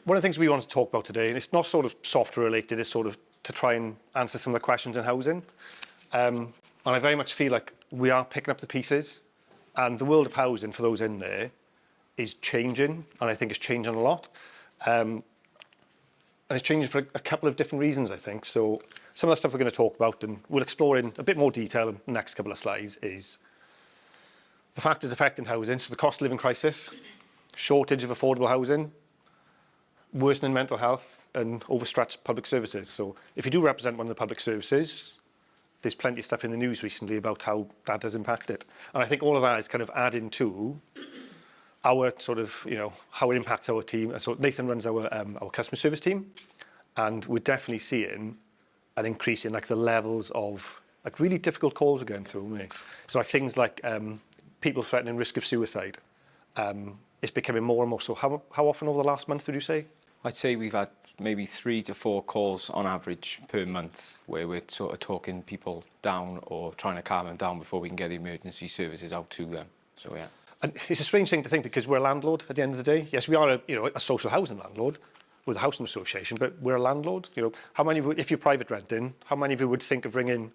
one of the things we want to talk about today, and it's not sort of software related, it's sort of to try and answer some of the questions in housing. And I very much feel like we are picking up the pieces, and the world of housing, for those in there, is changing, and I think it's changing a lot. And it's changing for a couple of different reasons, I think. So some of the stuff we're going to talk about, and we'll explore in a bit more detail in the next couple of slides, is the factors affecting housing. So the cost of living crisis, shortage of affordable housing, worsening mental health, and overstretched public services. So if you do represent one of the public services, there's plenty of stuff in the news recently about how that has impacted. And I think all of that is kind of adding to our sort of, how it impacts our team. So Nathan runs our customer service team, and we're definitely seeing an increase in like the levels of like really difficult calls we're going through. So like things like people threatening risk of suicide. It's becoming more and more so. How often over the last month would you say? I'd say we've had maybe 3 to 4 calls on average per month where we're sort of talking people down or trying to calm them down before we can get the emergency services out to them. So yeah. And it's a strange thing to think because we're a landlord at the end of the day. Yes, we are a social housing landlord with a housing association, but we're a landlord. How many of you, if you're private renting, how many of you would think of ringing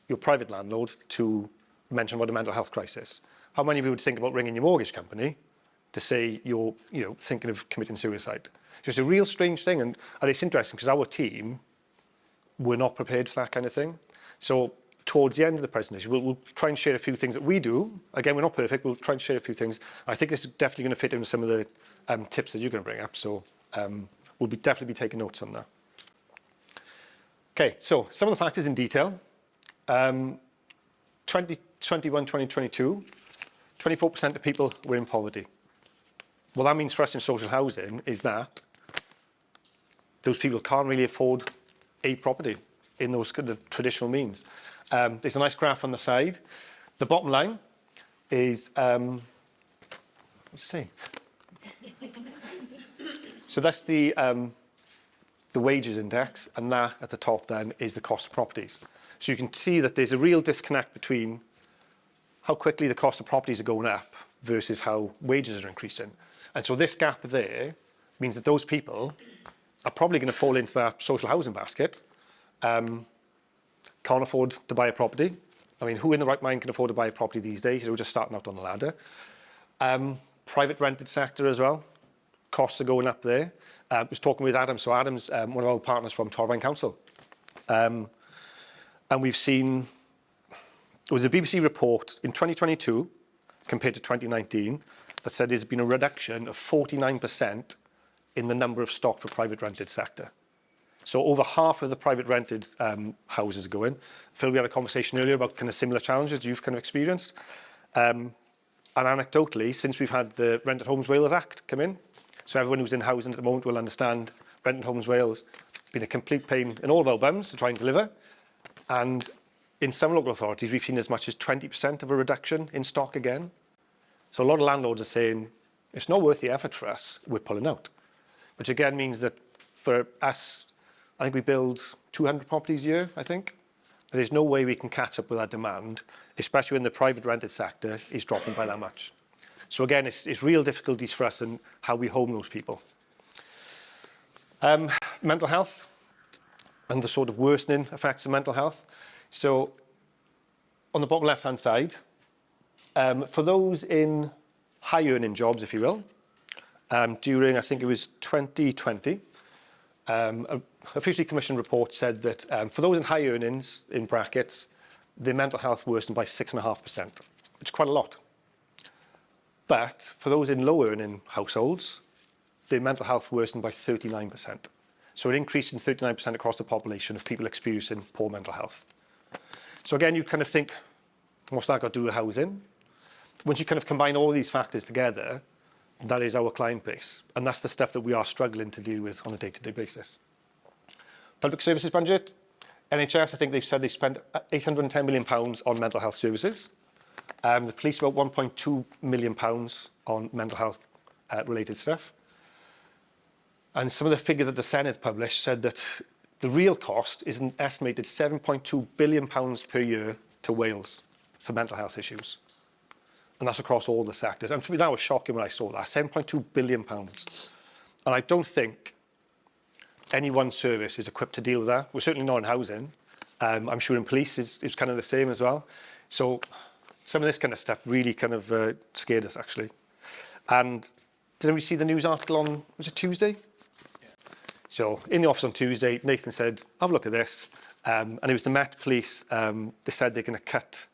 your private landlord to mention about a mental health crisis? How many of you would think about ringing your mortgage company to say you're thinking of committing suicide? So it's a real strange thing, and it's interesting because our team were not prepared for that kind of thing. So towards the end of the presentation, we'll try and share a few things that we do. Again, we're not perfect. We'll try and share a few things. I think this is definitely going to fit into some of the tips that you're going to bring up. So we'll definitely be taking notes on that. Okay, so some of the factors in detail. 2021, 2022, 24% of people were in poverty. What that means for us in social housing is that those people can't really afford a property in those kind of traditional means. There's a nice graph on the side. The bottom line is, what's it say? So that's the wages index, and that at the top then is the cost of properties. So you can see that there's a real disconnect between how quickly the cost of properties are going up versus how wages are increasing. And so this gap there means that those people are probably going to fall into that social housing basket, can't afford to buy a property. I mean, who in the right mind can afford to buy a property these days? They're just starting out on the ladder. Private rented sector as well. Costs are going up there. I was talking with Adam. So Adam's one of our partners from Torfaen Council. And we've seen, there was a BBC report in 2022 compared to 2019 that said there's been a reduction of 49% in the number of stock for private rented sector. So over half of the private rented houses are going. Phil, we had a conversation earlier about kind of similar challenges you've kind of experienced. And anecdotally, since we've had the Rented Homes Wales Act come in, so everyone who's in housing at the moment will understand Rented Homes Wales been a complete pain in all of our bums to try and deliver. And in some local authorities, we've seen as much as 20% of a reduction in stock again. So a lot of landlords are saying, it's not worth the effort for us, we're pulling out. Which again means that for us, I think we build 200 properties a year, I think. But there's no way we can catch up with that demand, especially when the private rented sector is dropping by that much. So again, it's real difficulties for us in how we home those people. Mental health and the sort of worsening effects of mental health. So on the bottom left-hand side, for those in high-earning jobs, if you will, during, I think it was 2020, a officially commissioned report said that for those in high earnings, in brackets, their mental health worsened by 6.5%, which is quite a lot. But for those in low earning households, their mental health worsened by 39%. So it increased in 39% across the population of people experiencing poor mental health. So again, you kind of think, what's that got to do with housing? Once you kind of combine all these factors together, that is our client base. And that's the stuff that we are struggling to deal with on a day-to-day basis. Public services budget. NHS, I think they've said they spent £810 million on mental health services. The police about £1.2 million on mental health related stuff. And some of the figures that the Senate published said that the real cost is an estimated £7.2 billion per year to Wales for mental health issues. And that's across all the sectors. And for me, that was shocking when I saw that, £7.2 billion. And And I don't think any one service is equipped to deal with that. We're certainly not in housing. I'm sure in police is kind of the same as well. So some of this kind of stuff really kind of scared us, actually. And did we see the news article on, was it Tuesday? Yeah. So in the office on Tuesday, Nathan said, have a look at this. And it was the Met Police. They said they're going to cut,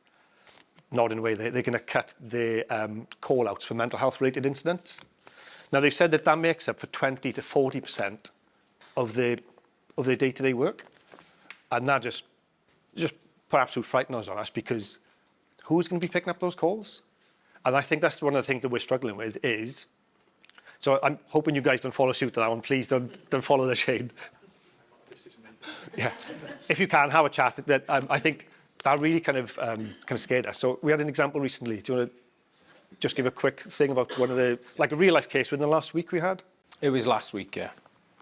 not in a way, they're going to cut the call-outs for mental health-related incidents. Now, they've said that makes up for 20 to 40% of their day-to-day work. And that just put absolute frighteners on us, because who's going to be picking up those calls? And I think that's one of the things that we're struggling with is, so I'm hoping you guys don't follow suit to that one. Please don't follow the shade. Yeah, if you can, have a chat. But I think that really kind of scared us. So we had an example recently. Do you want to just give a quick thing about one of the, like a real life case within the last week we had? It was last week, yeah.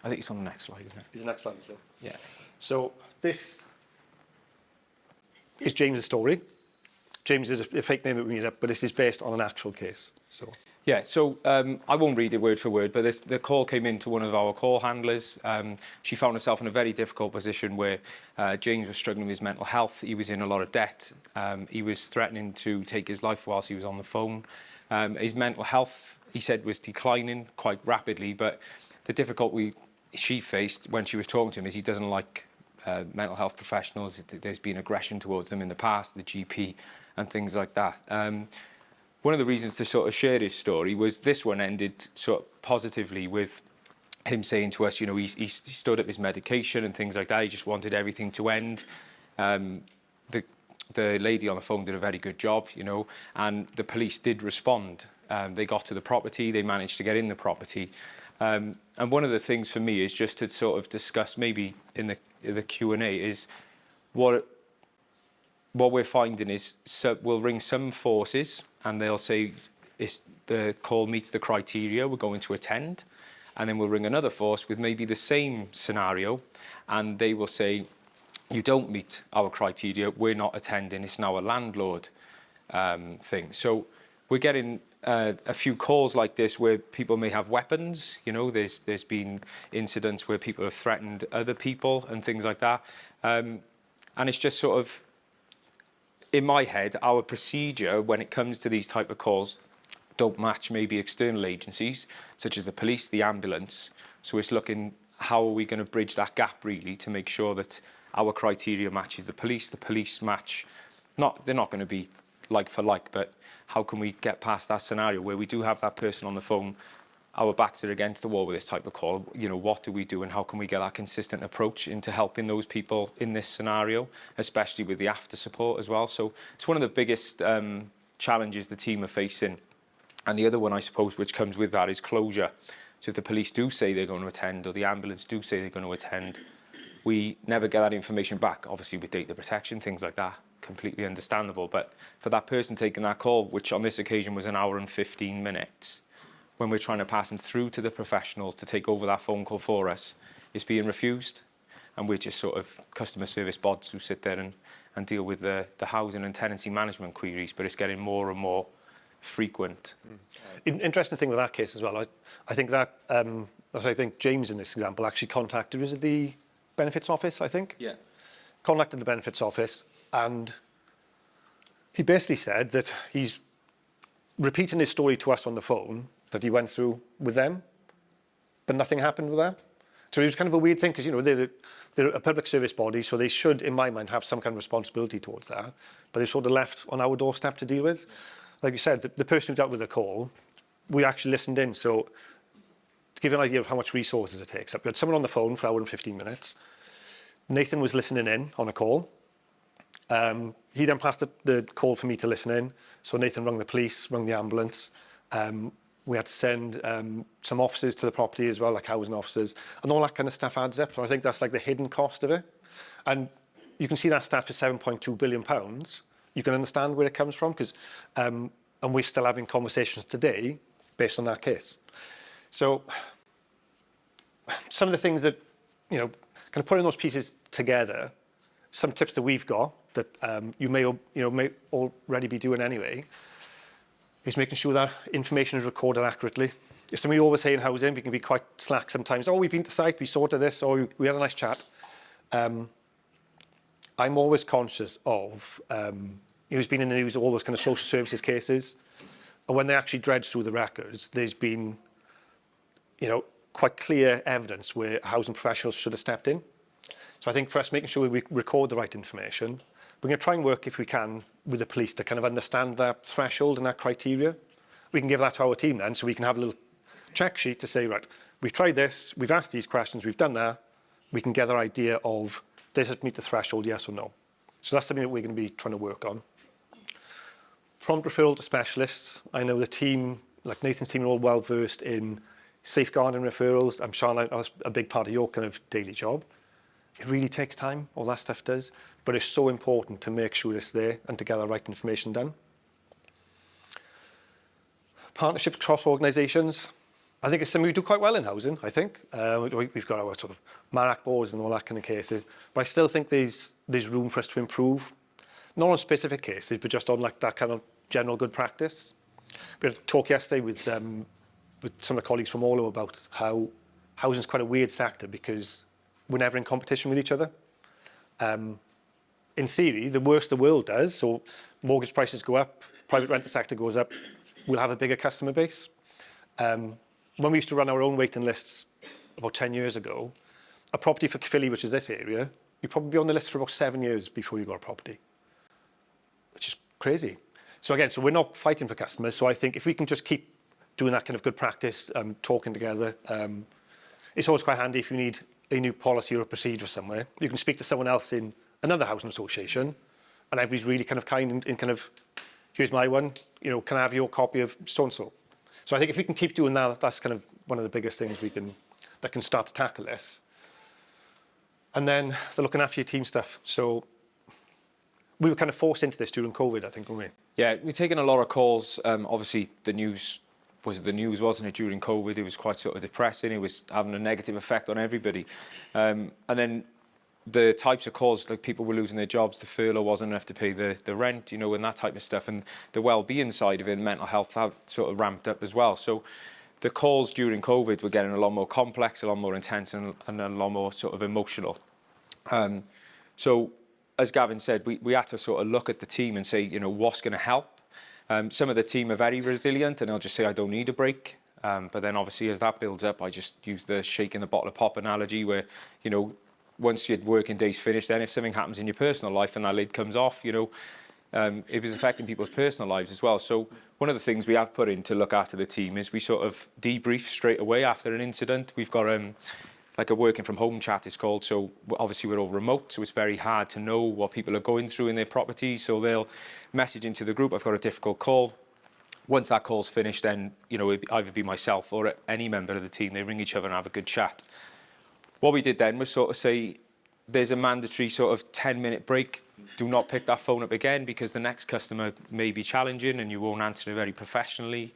I think it's on the next slide, isn't it? It's the next slide, is it? Yeah. So this is James's story. James is a fake name that we made up, but this is based on an actual case. So. Yeah, so I won't read it word for word, but the call came in to one of our call handlers. She found herself in a very difficult position where James was struggling with his mental health. He was in a lot of debt. He was threatening to take his life whilst he was on the phone. His mental health, he said, was declining quite rapidly, but the difficulty she faced when she was talking to him is he doesn't like mental health professionals. There's been aggression towards them in the past, the GP and things like that. One of the reasons to sort of share his story was this one ended sort of positively with him saying to us, you know, he stood up his medication and things like that. He just wanted everything to end. The lady on the phone did a very good job, you know, and the police did respond. They got to the property, they managed to get in the property. And one of the things for me is just to sort of discuss maybe in the Q&A is what we're finding is we'll ring some forces and they'll say if the call meets the criteria, we're going to attend. And then we'll ring another force with maybe the same scenario and they will say, you don't meet our criteria, we're not attending, it's now a landlord thing. So we're getting a few calls like this where people may have weapons. You know, there's been incidents where people have threatened other people and things like that. And it's just sort of, in my head, our procedure when it comes to these type of calls don't match maybe external agencies, such as the police, the ambulance. So it's looking, how are we going to bridge that gap really to make sure that our criteria matches the police match, they're not going to be like for like, but how can we get past that scenario where we do have that person on the phone, our backs are against the wall with this type of call? You know, what do we do and how can we get that consistent approach into helping those people in this scenario, especially with the after support as well? So it's one of the biggest challenges the team are facing. And the other one, I suppose, which comes with that is closure. So if the police do say they're going to attend or the ambulance do say they're going to attend, we never get that information back, obviously with data protection, things like that. Completely understandable. But for that person taking that call, which on this occasion was 1 hour and 15 minutes, when we're trying to pass them through to the professionals to take over that phone call for us, it's being refused. And we're just sort of customer service bots who sit there and deal with the housing and tenancy management queries, but it's getting more and more frequent. Interesting thing with that case as well, I think that, I think James in this example actually contacted, was it the benefits office, I think? Yeah. Contacted the benefits office and he basically said that he's repeating his story to us on the phone that he went through with them, but nothing happened with that. So it was kind of a weird thing because, you know, they're a public service body, so they should, in my mind, have some kind of responsibility towards that, but they're sort of left on our doorstep to deal with. Like you said, the person who dealt with the call, we actually listened in. So to give you an idea of how much resources it takes, we had someone on the phone for 1 hour and 15 minutes. Nathan was listening in on a call. He then passed the call for me to listen in. So Nathan rang the police, rang the ambulance. We had to send some officers to the property as well, like housing officers, and all that kind of stuff adds up. So I think that's like the hidden cost of it. And you can see that stat for £7.2 billion. You can understand where it comes from because, and we're still having conversations today based on that case. So some of the things that, you know, kind of putting those pieces together, some tips that we've got that you may already be doing anyway, is making sure that information is recorded accurately. something we always say in housing, we can be quite slack sometimes. Oh, we've been to site, we sorted this, or we had a nice chat. I'm always conscious of, it's been in the news, all those kind of social services cases. And when they actually dredge through the records, there's been, quite clear evidence where housing professionals should have stepped in. So I think for us, making sure we record the right information, we're going to try and work, if we can, with the police to kind of understand that threshold and that criteria. We can give that to our team then, so we can have a little check sheet to say, right, we've tried this, we've asked these questions, we've done that. We can get an idea of, does it meet the threshold, yes or no? So that's something that we're going to be trying to work on. Prompt referral to specialists. I know the team, like Nathan's team, are all well versed in safeguarding referrals. I'm sure that's a big part of your kind of daily job. It really takes time, all that stuff does, but it's so important to make sure it's there and to get the right information done. Partnerships across organisations. I think it's something we do quite well in housing, I think. We've got our sort of MARAC boards and all that kind of cases, but I still think there's room for us to improve. Not on specific cases, but just on like that kind of general good practice. We had a talk yesterday with some of the colleagues from Orlo about how housing is quite a weird sector because we're never in competition with each other. In theory, the worse the world does, so mortgage prices go up, private rental sector goes up, we'll have a bigger customer base. When we used to run our own waiting lists about 10 years ago, a property for Caerphilly, which is this area, you'd probably be on the list for about 7 years before you got a property, which is crazy. So again, we're not fighting for customers. So I think if we can just keep doing that kind of good practice, talking together, it's always quite handy if you need a new policy or a procedure somewhere. You can speak to someone else in another housing association, and everybody's really kind of kind in kind of, here's my one, can I have your copy of so-and-so? So I think if we can keep doing that, that's kind of one of the biggest things that can start to tackle this. And then the looking after your team stuff. So we were kind of forced into this during COVID, I think, weren't we? Yeah, we're taking a lot of calls. Obviously, the news, wasn't it, during COVID? It was quite sort of depressing. It was having a negative effect on everybody. And then the types of calls, like people were losing their jobs, the furlough wasn't enough to pay the rent, and that type of stuff. And the well-being side of it, and mental health, that sort of ramped up as well. So the calls during COVID were getting a lot more complex, a lot more intense, and a lot more sort of emotional. So as Gavin said, we had to sort of look at the team and say, what's going to help? Some of the team are very resilient, and they'll just say, I don't need a break. But then obviously as that builds up, I just use the shaking the bottle of pop analogy where, once your working day's finished, then if something happens in your personal life and that lid comes off, it was affecting people's personal lives as well. So one of the things we have put in to look after the team is we sort of debrief straight away after an incident. We've got like a working from home chat, it's called. So obviously we're all remote, so it's very hard to know what people are going through in their properties. So they'll message into the group, I've got a difficult call. Once that call's finished, then, it'd either be myself or any member of the team. They ring each other and have a good chat. What we did then was sort of say, there's a mandatory sort of 10-minute break. Do not pick that phone up again because the next customer may be challenging and you won't answer it very professionally.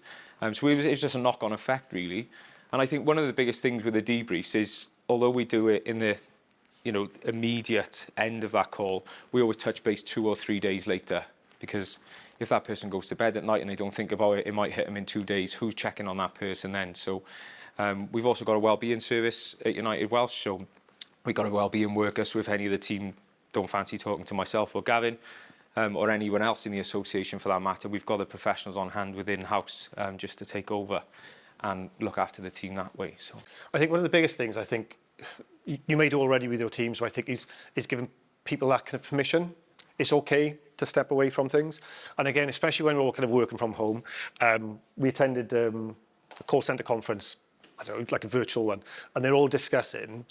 So it was just a knock-on effect, really. And I think one of the biggest things with the debriefs is, although we do it in the immediate end of that call, we always touch base 2 or 3 days later, because if that person goes to bed at night and they don't think about it, it might hit them in 2 days. Who's checking on that person then? So we've also got a wellbeing service at United Welsh, so we've got a wellbeing worker, so if any of the team don't fancy talking to myself or Gavin, or anyone else in the association for that matter, we've got the professionals on hand within house just to take over and look after the team that way. So I think one of the biggest things, I think, you may do already with your team, so I think is giving people that kind of permission. It's okay to step away from things. And again, especially when we're all kind of working from home, we attended a call centre conference, I don't know, like a virtual one, and they're all discussing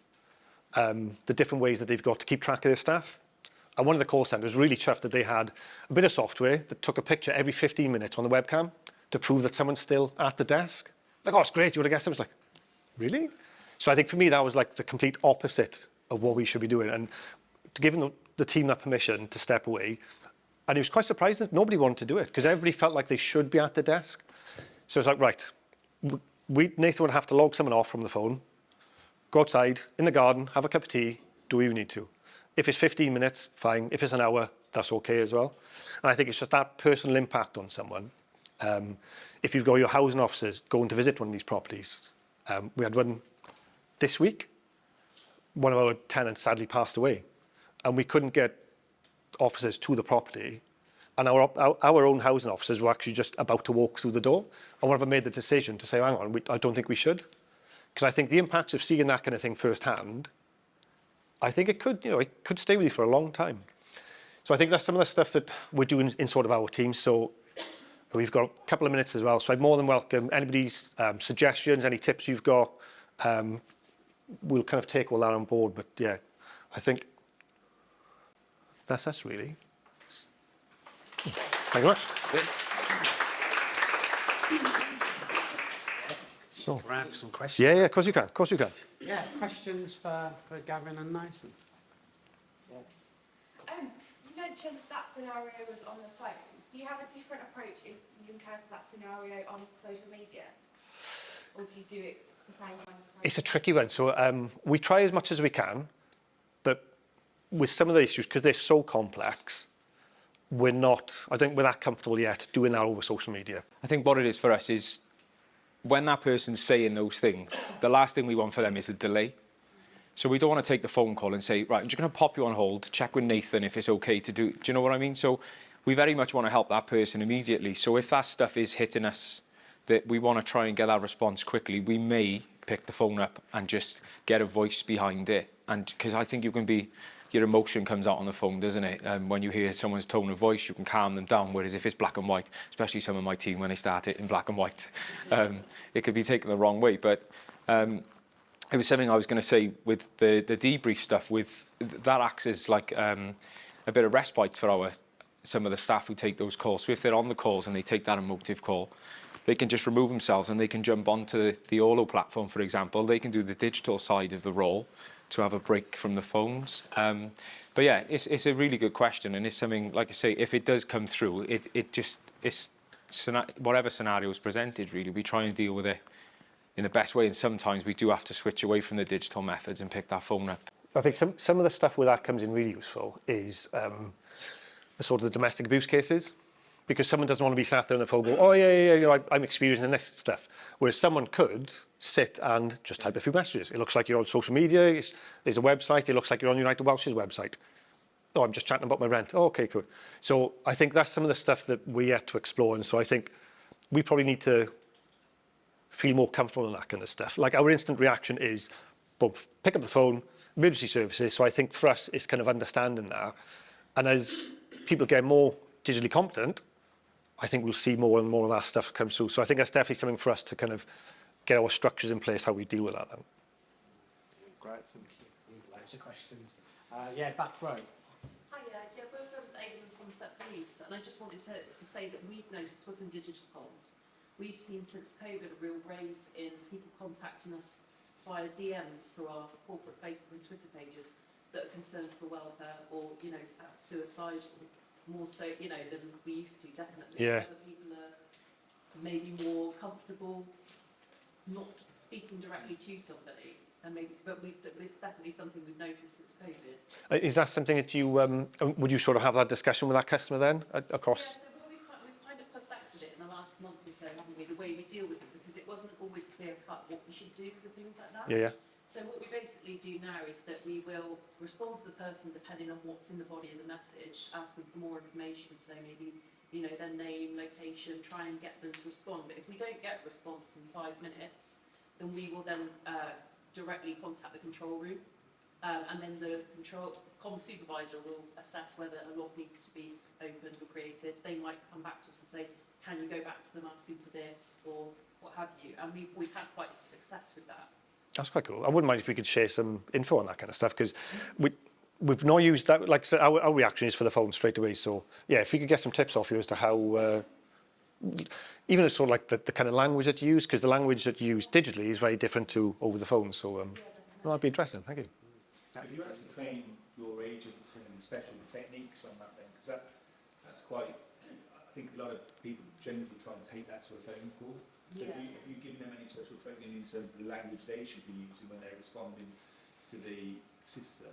the different ways that they've got to keep track of their staff. And one of the call centres was really chuffed that they had a bit of software that took a picture every 15 minutes on the webcam to prove that someone's still at the desk. Like, oh, it's great, you would have guessed. I was like, really? So I think for me, that was like the complete opposite of what we should be doing. And to give the team that permission to step away, and it was quite surprising that nobody wanted to do it because everybody felt like they should be at the desk. So it's like, right, Nathan would have to log someone off from the phone, go outside, in the garden, have a cup of tea, do what you need to. If it's 15 minutes, fine. If it's an hour, that's okay as well. And I think it's just that personal impact on someone If you've got your housing officers going to visit one of these properties, we had one this week. One of our tenants sadly passed away, and we couldn't get officers to the property. And our own housing officers were actually just about to walk through the door. And one of them made the decision to say, hang on, I don't think we should. Because I think the impacts of seeing that kind of thing firsthand, I think it could stay with you for a long time. So I think that's some of the stuff that we're doing in sort of our team. So we've got a couple of minutes as well. So I'd more than welcome anybody's suggestions, any tips you've got. We'll kind of take all that on board. But yeah, I think that's us really. Thank you very much. So, Can I have some questions? yeah, of course you can. Of course you can. Yeah, questions for Gavin and Nathan? You mentioned that scenario was on the phones. Do you have a different approach if you encounter that scenario on social media? Or do you do it the same kind of way? It's a tricky one. So we try as much as we can, but with some of the issues, because they're so complex, I think we're that comfortable yet doing that over social media. I think what it is for us is when that person's saying those things, the last thing we want for them is a delay. So we don't want to take the phone call and say, right, I'm just going to pop you on hold, check with Nathan if it's okay to do. Do you know what I mean? So we very much want to help that person immediately. So if that stuff is hitting us, that we want to try and get that response quickly, we may pick the phone up and just get a voice behind it. And because I think your emotion comes out on the phone, doesn't it? When you hear someone's tone of voice, you can calm them down. Whereas if it's black and white, especially some of my team, when they start it in black and white, it could be taken the wrong way. But it was something I was going to say with the debrief stuff. With that acts as like a bit of respite for some of the staff who take those calls. So if they're on the calls and they take that emotive call, they can just remove themselves and they can jump onto the Orlo platform, for example. They can do the digital side of the role to have a break from the phones. But yeah, it's a really good question, and it's something, like I say, if it does come through, it's whatever scenario is presented, really, we try and deal with it in the best way, and sometimes we do have to switch away from the digital methods and pick that phone up. I think some of the stuff where that comes in really useful is the sort of the domestic abuse cases, because someone doesn't want to be sat there on the phone going, oh yeah, I'm experiencing this stuff. Whereas someone could sit and just type a few messages. It looks like you're on social media, there's a website, it looks like you're on United Welsh's website. Oh, I'm just chatting about my rent. Oh, okay, cool. So I think that's some of the stuff that we're yet to explore, and so I think we probably need to feel more comfortable in that kind of stuff. Like our instant reaction is, boom, pick up the phone, emergency services. So I think for us, it's kind of understanding that. And as people get more digitally competent, I think we'll see more and more of that stuff come through. So I think that's definitely something for us to kind of get our structures in place, how we deal with that then. Great, thank you. Loads of questions. Yeah, back row. Hi, yeah, we're from Avon's on Set Police, and I just wanted to say that we've noticed within digital polls, we've seen since COVID a real raise in people contacting us via DMs through our corporate Facebook and Twitter pages that are concerns for welfare or, suicide, more so, than we used to, definitely. Yeah. Other people are maybe more comfortable not speaking directly to somebody, but it's definitely something we've noticed since COVID. Is that something that you, would you sort of have that discussion with that customer then across? Yeah, so we've kind of perfected it in the last month or so, haven't we, the way we deal with it, because it wasn't always clear cut what we should do for things like that. Yeah. So what we basically do now is that we will respond to the person depending on what's in the body of the message, ask them for more information, so maybe, their name, location, try and get them to respond. But if we don't get response in 5 minutes, then we will then directly contact the control room, and then the comm supervisor will assess whether a log needs to be opened or created. They might come back to us and say, can you go back to them asking for this, or what have you? And we've had quite success with that. That's quite cool. I wouldn't mind if we could share some info on that kind of stuff, because we've not used that. Like I said, our reaction is for the phone straight away. So yeah, if we could get some tips off you as to how, even sort of like the kind of language that you use, because the language that you use digitally is very different to over the phone. So that'd be interesting. Thank you. Have you actually trained your agents in special techniques on that then? Because that's quite, I think a lot of people generally try and take that to a phone call. So have you given them any special training in terms of the language they should be using when they're responding to the system?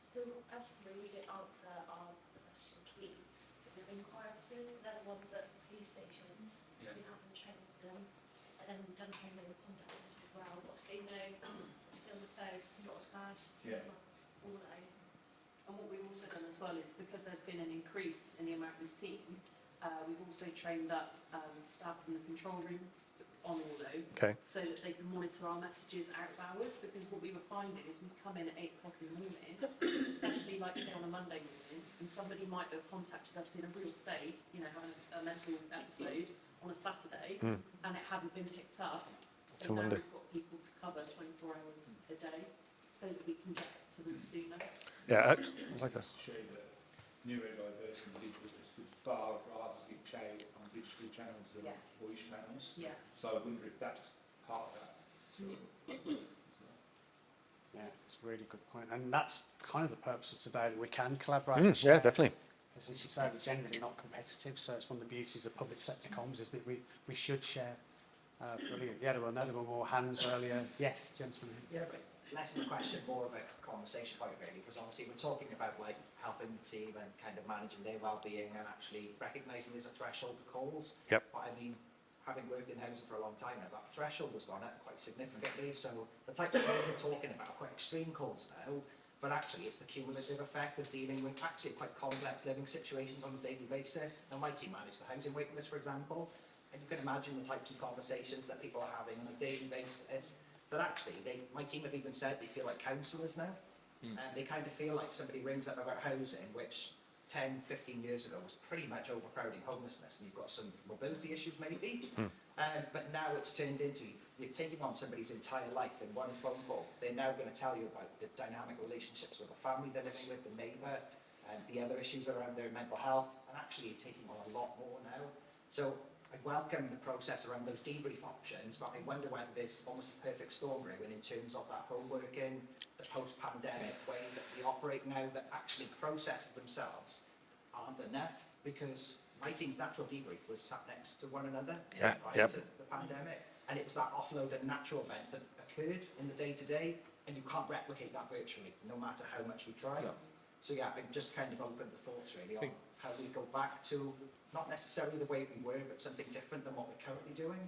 So us three, we don't answer our question tweets. The inquiries, they're the ones at police stations. we haven't trained them, and then we've done training with contact as well. Obviously, no, still the phone, it's not as bad. Yeah. Orlo. And what we've also done as well is because there's been an increase in the amount we've seen, we've also trained up staff in the control room on Orlo, Okay. so that they can monitor our messages out of hours, because what we were finding is we come in at 8 o'clock in the morning, especially like say on a Monday morning, and somebody might have contacted us in a real state, you know, having a mental episode on a Saturday, and it hadn't been picked up. So Till now Monday. we've got people to cover 24 hours a day, so that we can get to them sooner. Yeah, it's like that. Show that neurodiverse individuals would far rather be played on digital channels than Yeah. voice channels. Yeah. So I wonder if that's part of that. So, Yeah, it's a really good point. And that's kind of the purpose of today, that we can collaborate. and Yeah, share. definitely. Because as you say, we're generally not competitive, so it's one of the beauties of public sector comms is that we should share. Brilliant. Yeah, there were more hands earlier. Yes, gentlemen. Yeah, but less of a question, more of a conversation point really, because obviously we're talking about like helping the team and kind of managing their well-being and actually recognising there's a threshold of calls. Yep. But I mean, having worked in housing for a long time now, that threshold has gone up quite significantly. So the types of calls we're talking about are quite extreme calls now, but actually it's the cumulative effect of dealing with actually quite complex living situations on a daily basis. Now my team manage the housing waiting list, for example, and you can imagine the types of conversations that people are having on a daily basis. But actually, my team have even said they feel like counsellors now. And they kind of feel like somebody rings up about housing, which 10, 15 years ago was pretty much overcrowding, homelessness, and you've got some mobility issues maybe. But now it's turned into, you're taking on somebody's entire life in one phone call. They're now going to tell you about the dynamic relationships with the family they're living with, the neighbour, and the other issues around their mental health. And actually, you're taking on a lot more now. So I welcome the process around those debrief options, but I wonder whether there's almost a perfect storm brewing in terms of that home working, the post-pandemic way that we operate now, that actually processes themselves aren't enough, because my team's natural debrief was sat next to one another prior to the pandemic, and it was that offload and natural event that occurred in the day-to-day, and you can't replicate that virtually, no matter how much we try. Yeah. So yeah, I'm just kind of open to thoughts really on how we go back to not necessarily the way we were, but something different than what we're currently doing.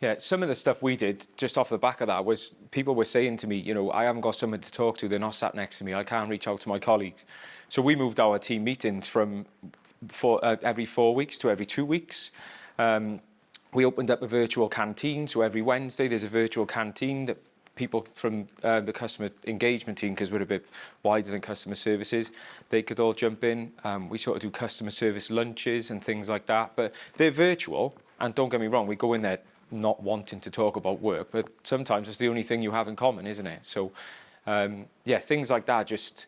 Yeah, some of the stuff we did just off the back of that was people were saying to me, you know, I haven't got someone to talk to, they're not sat next to me, I can't reach out to my colleagues. So we moved our team meetings from every 4 weeks to every 2 weeks. We opened up a virtual canteen, so every Wednesday there's a virtual canteen that people from the customer engagement team, because we're a bit wider than customer services, they could all jump in. We sort of do customer service lunches and things like that, but they're virtual, and don't get me wrong, we go in there not wanting to talk about work, but sometimes it's the only thing you have in common, isn't it? So yeah, things like that, just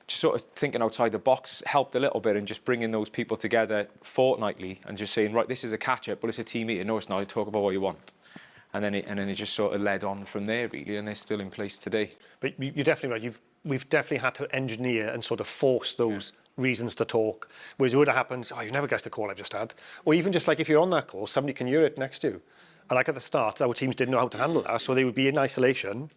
sort of thinking outside the box helped a little bit, and just bringing those people together fortnightly and just saying, right, this is a catch up, but it's a team meeting. No, it's not. Talk about what you want. And then it just sort of led on from there, really, and they're still in place today. But you're definitely right. We've definitely had to engineer and sort of force those reasons to talk. Whereas it would have happened, oh, you never guessed the call I've just had. Or even just like if you're on that call, somebody can hear it next to you. And like at the start, our teams didn't know how to handle that, so they would be in isolation.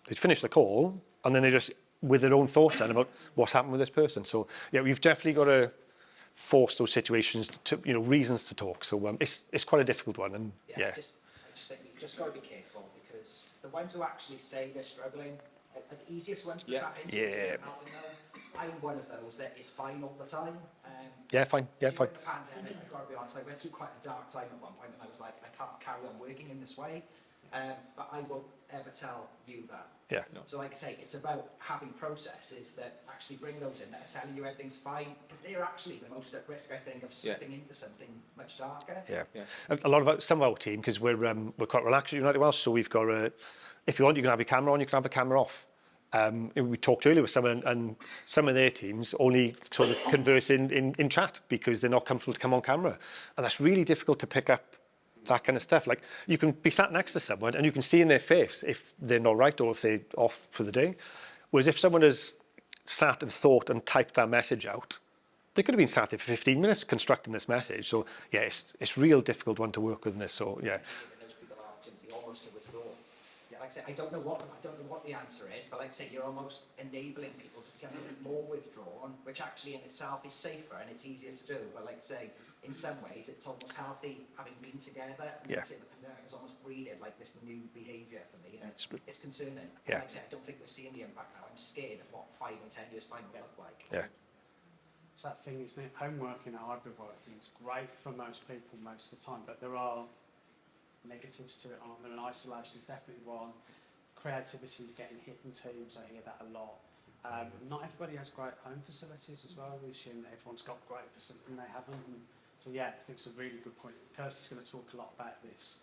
They'd finish the call, and then they just with their own thoughts then about what's happened with this person. So yeah, we've definitely got to force those situations to, you know, reasons to talk. So it's quite a difficult one, and I just think you've just got to be careful, because the ones who actually say they're struggling are the easiest ones to tap into. I'm one of those that is fine all the time. Fine. During the pandemic, I've got to be honest, I went through quite a dark time at one point, and I was like, I can't carry on working in this way. But I won't ever tell you that. Yeah. So like I say, it's about having processes that actually bring those in, that are telling you everything's fine, because they're actually the most at risk, I think, of slipping into something much darker. A lot of some of our team, because we're quite relaxed at United Welsh, so we've got if you want, you can have your camera on, you can have the camera off. We talked earlier with someone, and some of their teams only sort of converse in chat because they're not comfortable to come on camera, and that's really difficult to pick up. That kind of stuff. Like, you can be sat next to someone and you can see in their face if they're not right or if they're off for the day. Whereas if someone has sat and thought and typed that message out, they could have been sat there for 15 minutes constructing this message. So yeah, it's real difficult one to work with in this. So yeah. Those people are simply almost to withdraw. Yeah, like I say, I don't know what the answer is, but like I say, you're almost enabling people to become a bit more withdrawn, which actually in itself is safer and it's easier to do. But like I say, in some ways, it's almost healthy having been together. And Yeah. like I say, the pandemic has almost breeded like this new behaviour for me, and it's concerning. Yeah. Like I say, I don't think we're seeing the impact now. I'm scared of what 5 and 10 years time will look like. Yeah. It's that thing, isn't it? Home working and hybrid working is great for most people most of the time, but there are negatives to it, aren't there? And isolation is definitely one. Creativity is getting hit in teams. I hear that a lot. Not everybody has great home facilities as well. We assume that everyone's got great facilities and they haven't. And so yeah, I think it's a really good point. Kirsty's going to talk a lot about this.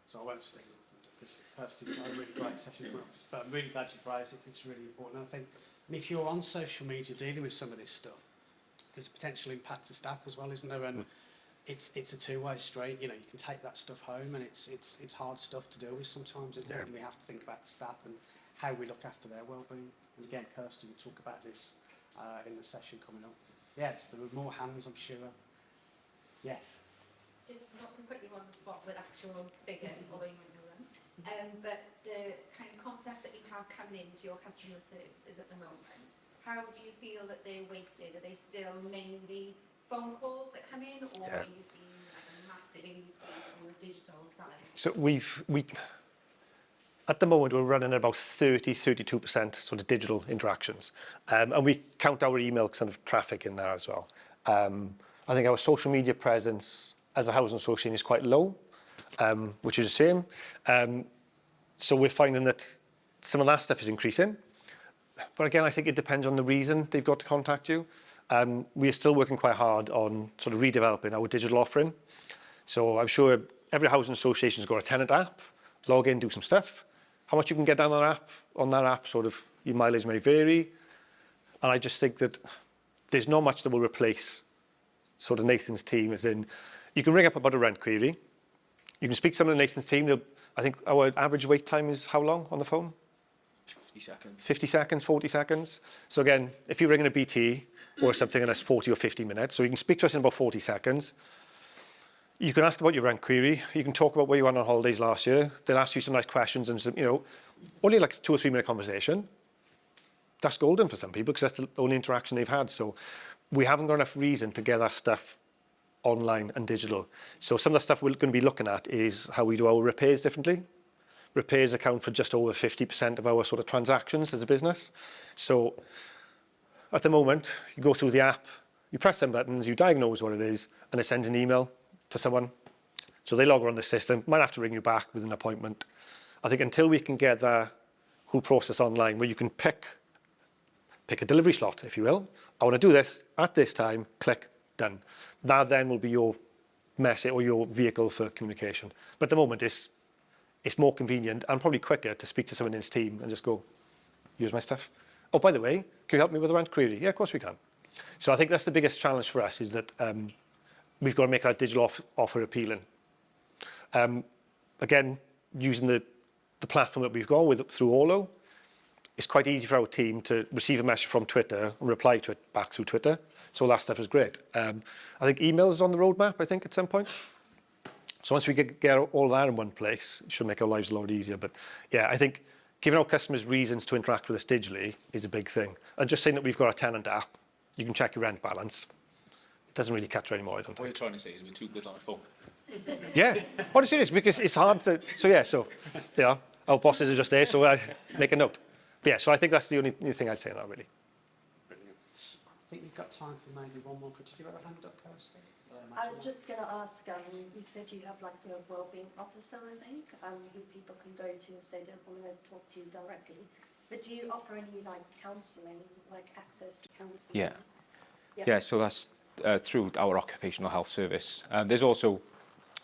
So I won't say anything because Kirsty's got a really great session. But I'm really glad you've raised it. It's really important. And I think if you're on social media dealing with some of this stuff, there's a potential impact to staff as well, isn't there? And it's a two-way street. You know, you can take that stuff home, and it's hard stuff to deal with sometimes, isn't it? And we have to think about the staff and how we look after their well-being. And again, Kirsty will talk about this in the session coming up. Yes, there were more hands, I'm sure. Yes. Just not quickly on the spot with actual figures, although you might know them. But the kind of contacts that you have coming into your customer services at the moment, how do you feel that they're weighted? Are they still mainly phone calls that come in, or are you seeing like a massive increase on the digital side? So at the moment, we're running at about 32% sort of digital interactions. And we count our email kind of traffic in there as well. I think our social media presence as a housing association is quite low, which is a shame. So we're finding that some of that stuff is increasing. But again, I think it depends on the reason they've got to contact you. We are still working quite hard on sort of redeveloping our digital offering. So I'm sure every housing association's got a tenant app, log in, do some stuff. How much you can get down on that app, sort of your mileage may vary. And I just think that there's not much that will replace sort of Nathan's team, as in you can ring up about a rent query. You can speak to someone in Nathan's team. I think our average wait time is how long on the phone? 50 seconds. 50 seconds, 40 seconds. So again, if you're ringing a BT or something and it's 40 or 50 minutes, so you can speak to us in about 40 seconds. You can ask about your rent query. You can talk about where you went on holidays last year. They'll ask you some nice questions and some, only like a 2 or 3 minute conversation. That's golden for some people because that's the only interaction they've had. So we haven't got enough reason to get that stuff online and digital. So some of the stuff we're going to be looking at is how we do our repairs differently. Repairs account for just over 50% of our sort of transactions as a business. So at the moment, you go through the app, you press some buttons, you diagnose what it is, and it sends an email to someone. So they log on the system, might have to ring you back with an appointment. I think until we can get the whole process online, where you can pick a delivery slot, if you will. I want to do this at this time, click, done. That then will be your message or your vehicle for communication. But at the moment, it's more convenient and probably quicker to speak to someone in his team and just go, use my stuff. Oh, by the way, can you help me with a rent query? Yeah, of course we can. So I think that's the biggest challenge for us, is that we've got to make that digital offer appealing. Again, using the platform that we've got through Orlo, it's quite easy for our team to receive a message from Twitter and reply to it back through Twitter. So all that stuff is great. I think email is on the roadmap, I think, at some point. So once we get all that in one place, it should make our lives a lot easier. But yeah, I think giving our customers reasons to interact with us digitally is a big thing. And just saying that we've got a tenant app, you can check your rent balance. It doesn't really cut her anymore, I don't think. What you're trying to say is we're too good on a phone. Yeah, honestly it is, because it's hard to, our bosses are just there, so I make a note. But yeah, so I think that's the only thing I'd say now, really. Brilliant. I think we've got time for maybe one more. Could you have a hand up, Kirsty? I was just going to ask, you said you have like a wellbeing officer, I think, who people can go to if they don't want to talk to you directly. But do you offer any like counselling, like access to counselling? Yeah, so that's through our occupational health service. There's also,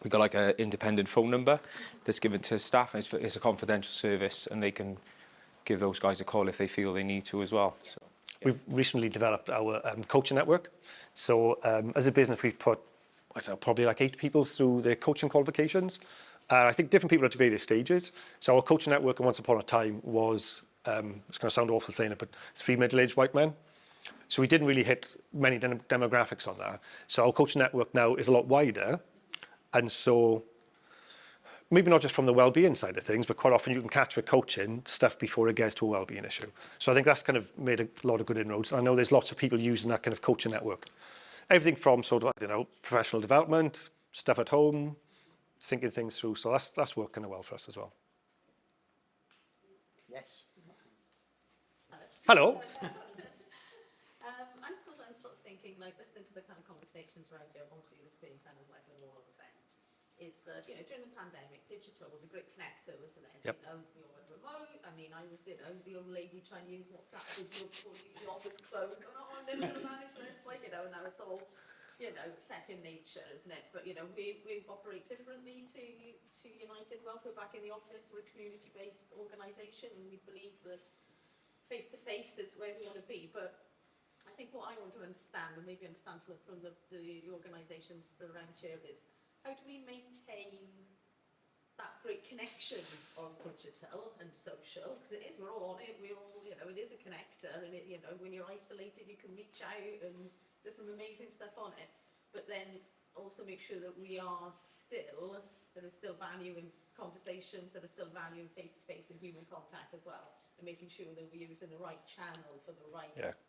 we've got like an independent phone number that's given to staff. It's a confidential service, and they can give those guys a call if they feel they need to as well. So, yeah. We've recently developed our coaching network. So as a business, we've put, probably like 8 people through their coaching qualifications. I think different people at various stages. So our coaching network, once upon a time, was, it's going to sound awful saying it, but 3 middle-aged white men. So we didn't really hit many demographics on that. So our coaching network now is a lot wider. And so maybe not just from the well-being side of things, but quite often you can catch with coaching stuff before it gets to a well-being issue. So I think that's kind of made a lot of good inroads. I know there's lots of people using that kind of coaching network. Everything from sort of, I don't know, professional development, stuff at home, thinking things through. So that's worked kind of well for us as well. Yes. Hello. I suppose I'm sort of thinking, like, listening to the kind of conversations around here, obviously this being kind of like an all event, is that, you know, during the pandemic, digital was a great connector, wasn't it? Yep. You know, we all went remote. I mean, I was, you know, the old lady trying to use WhatsApp video before the office closed. Going, oh, I'm never going to manage this. Like, you know, now it's all, you know, second nature, isn't it? But, you know, we operate differently to United Wealth. We're back in the office. We're a community-based organisation, and we believe that face-to-face is where we want to be. But I think what I want to understand, and maybe understand from the organisations around here, is how do we maintain that great connection of digital and social? Because it is, we're all on it, we're all, you know, it is a connector, and it, you know, when you're isolated, you can reach out, and there's some amazing stuff on it. But then also make sure that there is still value in conversations, there is still value in face-to-face and human contact as well, and making sure that we're using the right channel for the right needs.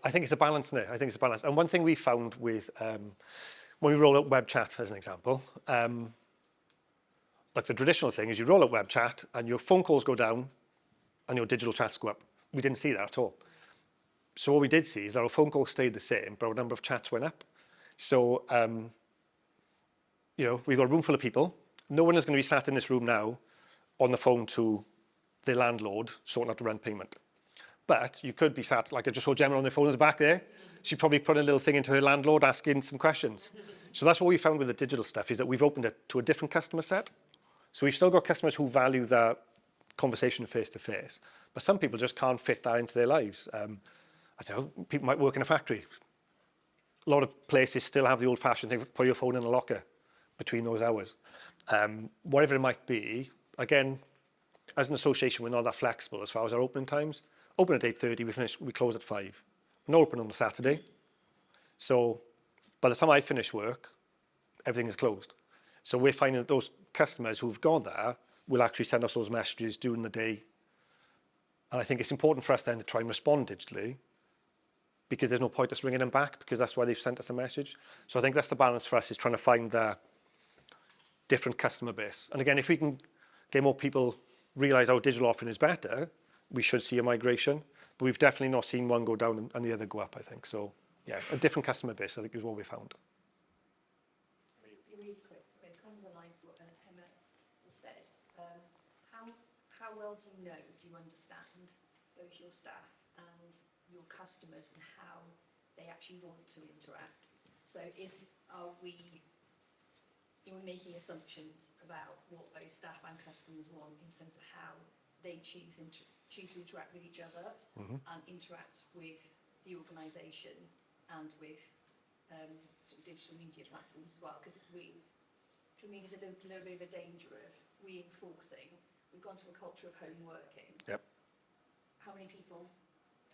I think it's a balance there. I think it's a balance. And one thing we found with, when we roll out web chat as an example, like the traditional thing is you roll out web chat and your phone calls go down and your digital chats go up. We didn't see that at all. So what we did see is that our phone calls stayed the same, but our number of chats went up. So, you know, we've got a room full of people. No one is going to be sat in this room now on the phone to their landlord sorting out the rent payment. But you could be sat, like I just saw Gemma on the phone at the back there. She probably put a little thing into her landlord asking some questions. So that's what we found with the digital stuff, is that we've opened it to a different customer set. So we've still got customers who value that conversation face-to-face, but some people just can't fit that into their lives. I don't know, people might work in a factory. A lot of places still have the old-fashioned thing, put your phone in a locker between those hours. Whatever it might be, again, as an association, we're not that flexible as far as our opening times. Open at 8:30, we close at 5. We're not open on a Saturday. So by the time I finish work, everything is closed. So we're finding that those customers who've gone there will actually send us those messages during the day. And I think it's important for us then to try and respond digitally, because there's no point us ringing them back, because that's why they've sent us a message. So I think that's the balance for us, is trying to find the different customer base. And again, if we can get more people realise our digital offering is better, we should see a migration. But we've definitely not seen one go down and the other go up, I think. So, yeah, a different customer base, I think, is what we found. Really quick, kind of aligns to what Emma has said. How well do you understand both your staff and your customers and how they actually want to interact? So are we making assumptions about what both staff and customers want in terms of how they choose to interact with each other and interact with the organisation and with sort of digital media platforms as well? Because for me, there's a little bit of a danger of reinforcing. We've gone to a culture of home working. Yep. How many people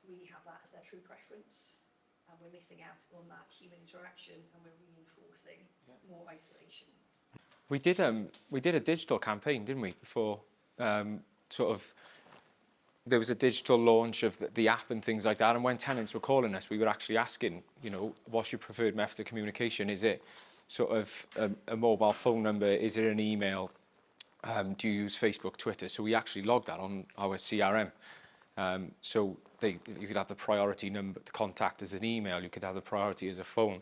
really have that as their true preference? And we're missing out on that human interaction, and we're reinforcing more isolation. We did a digital campaign, didn't we? Before there was a digital launch of the app and things like that. And when tenants were calling us, we were actually asking, you know, what's your preferred method of communication? Is it sort of a mobile phone number? Is it an email? Do you use Facebook, Twitter? So we actually logged that on our CRM. So you could have the priority number, the contact as an email. You could have the priority as a phone.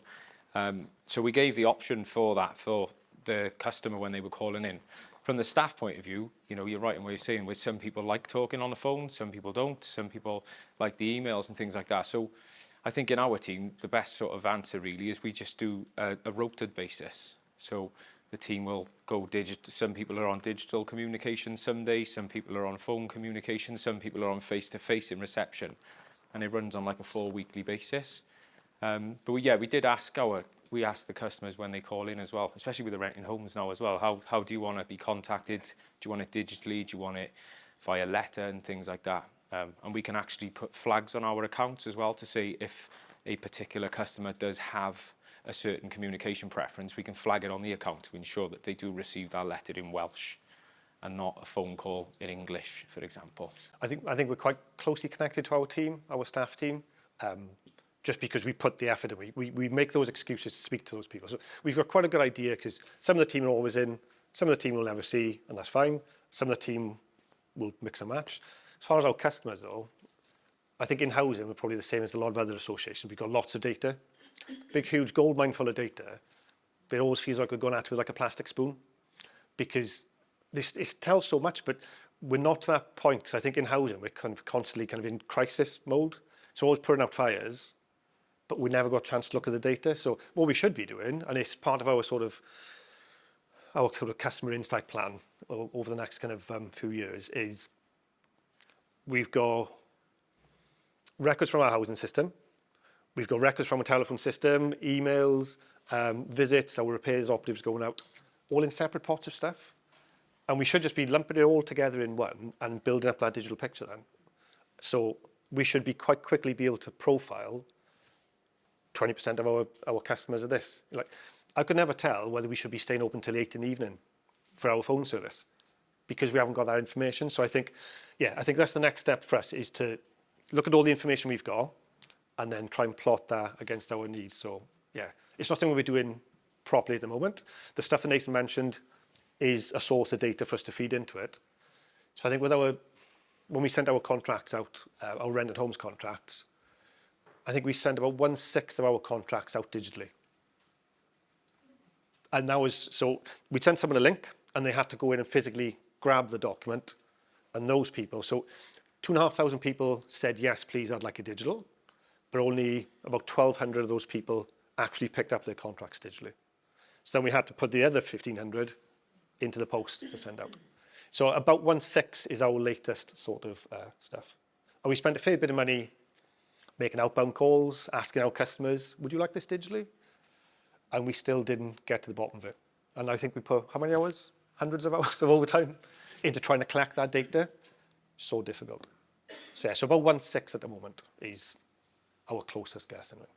So we gave the option for that for the customer when they were calling in. From the staff point of view, you know, you're right in what you're saying, where some people like talking on the phone, some people don't, some people like the emails and things like that. So I think in our team, the best sort of answer really is we just do a rotated basis. So the team will go digital. Some people are on digital communication some days, some people are on phone communication, some people are on face-to-face in reception. And it runs on like a 4-weekly basis. But we did ask we ask the customers when they call in as well, especially with the renting homes now as well. How do you want to be contacted? Do you want it digitally? Do you want it via letter and things like that? And we can actually put flags on our accounts as well to say if a particular customer does have a certain communication preference, we can flag it on the account to ensure that they do receive that letter in Welsh and not a phone call in English, for example. I think we're quite closely connected to our team, our staff team, just because we put the effort in. We make those excuses to speak to those people. So we've got quite a good idea, because some of the team are always in, some of the team will never see, and that's fine. Some of the team will mix and match. As far as our customers, though, I think in housing, we're probably the same as a lot of other associations. We've got lots of data, big, huge gold mine full of data, but it always feels like we're going at it with like a plastic spoon, because it tells so much, but we're not to that point, because I think in housing, we're kind of constantly kind of in crisis mode. So always putting out fires, but we never got a chance to look at the data. So what we should be doing, and it's part of our sort of customer insight plan over the next kind of few years, is we've got records from our housing system. We've got records from a telephone system, emails, visits, our repairs operatives going out, all in separate pots of stuff. And we should just be lumping it all together in one and building up that digital picture then. So we should be quite quickly be able to profile 20% of our customers are this. Like, I could never tell whether we should be staying open till 8 in the evening for our phone service, because we haven't got that information. So I think that's the next step for us, is to look at all the information we've got and then try and plot that against our needs. So yeah, it's not something we're doing properly at the moment. The stuff that Nathan mentioned is a source of data for us to feed into it. So I think when we sent our contracts out, our rented homes contracts, I think we sent about 1/6 of our contracts out digitally. And that was, so we'd send someone a link and they had to go in and physically grab the document, and those people, so 2,500 people said, yes, please, I'd like a digital, but only about 1,200 of those people actually picked up their contracts digitally. So then we had to put the other 1,500 into the post to send out. So about 1/6 is our latest sort of stuff. And we spent a fair bit of money making outbound calls, asking our customers, would you like this digitally? And we still didn't get to the bottom of it. And I think we put, how many hours? Hundreds of hours of overtime into trying to collect that data. So difficult. So yeah, so about 1/6 at the moment is our closest guess anyway.